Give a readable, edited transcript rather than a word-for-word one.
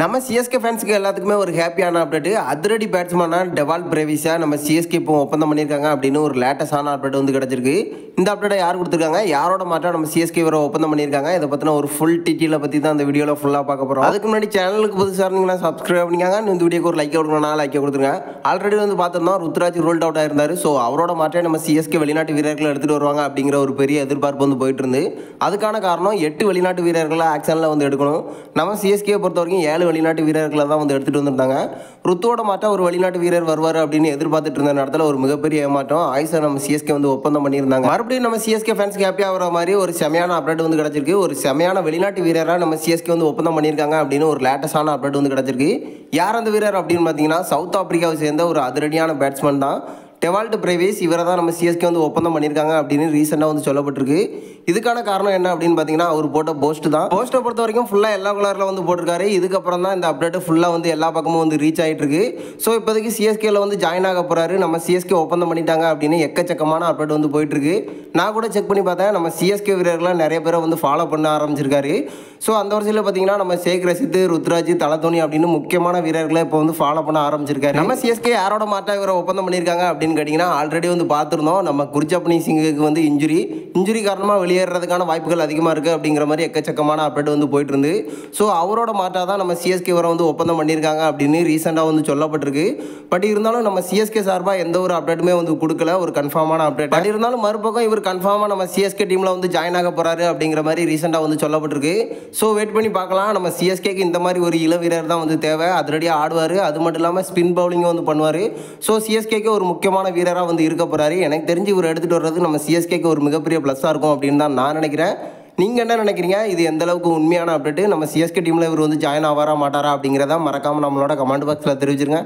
நம்ம சிஎஸ்கே ஃபேன்ஸுக்கு எல்லாத்துக்குமே ஒரு ஹாப்பியான அப்டேட். அதிரடி பேட்ஸ்மேனான டெவால்ட் பிரேவிஸை நம்ம சிஎஸ்கே இப்போ ஒப்பந்தம் பண்ணியிருக்காங்க அப்படின்னு ஒரு லேட்டஸ்டான அப்டேட் வந்து கிடச்சிருக்கு. இந்த அப்டேட்டை யார் கொடுத்துருக்காங்க, யாரோட மாற்றம் நம்ம சிஎஸ்கே வர ஒப்பந்தம் பண்ணியிருக்காங்க, இதை பற்றின ஒரு ஃபுல் டீட்டெயிலை பற்றி தான் இந்த வீடியோவில் ஃபுல்லாக பார்க்க போகிறோம். அதுக்கு முன்னாடி சேனலுக்கு புதுசாக இருந்தீங்கன்னா சப்ஸ்கிரைப் பண்ணிக்காங்க. இந்த வீடியோக்கு ஒரு லைக் கொடுக்கணும்னா லைக் கொடுத்துருங்க. ஆல்ரெடி வந்து பார்த்துருந்தோம் ருத்ராஜ் ரோல்ட் அவுட் ஆயிருந்தார். ஸோ அவரோட மாற்றம் நம்ம சிஎஸ்கே வெளிநாட்டு வீரர்களை எடுத்துகிட்டு வருவாங்க அப்படிங்கிற ஒரு பெரிய எதிர்பார்ப்பு வந்து போயிட்டு இருந்து, அதுக்கான காரணம் 8 வெளிநாட்டு வீரர்களை ஆக்ஷனில் வந்து எடுக்கணும். நம்ம சிஎஸ்கே பொறுத்த வரைக்கும் 7 வெளிநாட்டு வீரர்களை தான் வந்து எடுத்துகிட்டு வந்திருந்தாங்க. ருத்துவோட மாட்டம் ஒரு வெளிநாட்டு வீரர் வருவார் அப்படின்னு எதிர்பார்த்துட்டு இருந்த நேரத்தில் ஒரு மிகப்பெரிய ஏமாற்றம். ஆயிஷா நம்ம சிஎஸ்கே வந்து ஒப்பந்தம் பண்ணியிருந்தாங்க. மறுபடியும் நம்ம சிஎஸ்கே ஃபேன்ஸ்க்கு ஹாப்பியாக வர மாதிரி ஒரு செமையான அப்டேட் வந்து கிடச்சிருக்கு. ஒரு செமையான வெளிநாட்டு வீரராக நம்ம சிஎஸ்கே வந்து ஒப்பந்தம் பண்ணியிருக்காங்க அப்படின்னு ஒரு லேட்டஸ்டான அப்டேட் வந்து கிடச்சிருக்கு. யார் அந்த வீரர் அப்படின்னு பார்த்தீங்கன்னா, சவுத் ஆப்பிரிக்காவை சேர்ந்த ஒரு அதிரடியான பேட்ஸ்மேன் தான் டெவால்ட் பிரேவிஸ். இவரை தான் நம்ம சிஎஸ்கே வந்து ஒப்பந்தம் பண்ணியிருக்காங்க அப்படின்னு ரீசெண்டாக வந்து சொல்லப்பட்டிருக்கு. இதுக்கான காரணம் என்ன அப்படின்னு பார்த்தீங்கன்னா, அவர் போட்ட போஸ்ட் தான். போஸ்ட்டை பொறுத்த வரைக்கும் ஃபுல்லாக எல்லா கலரில் வந்து போட்டிருக்காரு. இதுக்கப்புறம் தான் இந்த அப்டேட் ஃபுல்லாக வந்து எல்லா பக்கமும் வந்து ரீச் ஆகிட்டு இருக்கு. ஸோ இப்போதைக்கு சிஎஸ்கேல வந்து ஜாயின் ஆக போகிறாரு, நம்ம சிஎஸ்கே ஒப்பந்தம் பண்ணிட்டாங்க அப்படின்னு எக்கச்சக்கமான அப்டேட் வந்து போயிட்டு இருக்கு. நான் கூட செக் பண்ணி பார்த்தேன், நம்ம சிஎஸ்கே வீரர்கள்லாம் நிறைய பேரை வந்து ஃபாலோ பண்ண ஆரம்பிச்சிருக்காரு. ஸோ அந்த வரிசையில் பார்த்தீங்கன்னா, நம்ம ஷேக் ரஷீத், ருத்ராஜ், தலதோனி அப்படின்னு முக்கியமான வீரர்களை இப்போ வந்து ஃபாலோ பண்ண ஆரம்பிச்சிருக்காரு. நம்ம சிஎஸ்கே யாரோட மாட்டா இவரை ஒப்பந்தம் பண்ணியிருக்காங்க அப்படின்னு கேட்டிங்கன்னா, ஆல்ரெடி வந்து பார்த்துருந்தோம். நம்ம குர்ஜப்னீத் சிங்குக்கு வந்து இன்ஜுரி காரணமாக வெளியேறதுக்கான வாய்ப்புகள் அதிகமாக இருக்குது அப்படிங்கிற மாதிரி எக்கச்சக்கமான அப்டேட் வந்து போயிட்டு இருந்து. ஸோ அவரோட மாட்டா தான் நம்ம சிஎஸ்கே வர வந்து ஒப்பந்தம் பண்ணியிருக்காங்க அப்படின்னு ரீசெண்டாக வந்து சொல்லப்பட்டிருக்கு. பட் இருந்தாலும் நம்ம சிஎஸ்கே சார்பாக எந்த ஒரு அப்டேட்டுமே வந்து கொடுக்கல, ஒரு கன்ஃபார்மான அப்டேட். பட் இருந்தாலும் மறுபக்கம் இவர் கன்ஃபார்மாக நம்ம சிஎஸ்கே டீமில் வந்து ஜாயின் ஆக போகிறாரு அப்படிங்கிற மாதிரி ரீசெண்டாக வந்து சொல்லப்பட்டிருக்கு. ஸோ வெயிட் பண்ணி பார்க்கலாம். நம்ம சிஎஸ்கேக்கு இந்த மாதிரி ஒரு இள வீரர் தான் வந்து தேவை. அதிரடியாக ஆடுவார், அது மட்டும் இல்லாமல் ஸ்பின் பவுலிங்கும் வந்து பண்ணுவார். ஸோ சிஎஸ்கேக்கு ஒரு முக்கியமான வீரராக வந்து இருக்க போகிறாரு. எனக்கு தெரிஞ்சு இவர் எடுத்துகிட்டு வர்றது நம்ம சிஎஸ்கேக்கு ஒரு மிகப்பெரிய ப்ளஸ்ஸாக இருக்கும் அப்படின்னு தான் நான் நினைக்கிறேன். நீங்கள் என்ன நினைக்கிறீங்க? இது எந்த அளவுக்கு உண்மையான அப்டேட்? நம்ம சிஎஸ்கே டீமில் இவர் வந்து ஜாயின் ஆவாரா மாட்டாரா அப்படிங்கிறத மறக்காமல் நம்மளோட கமெண்ட் பாக்ஸில் தெரிவிச்சிருங்க.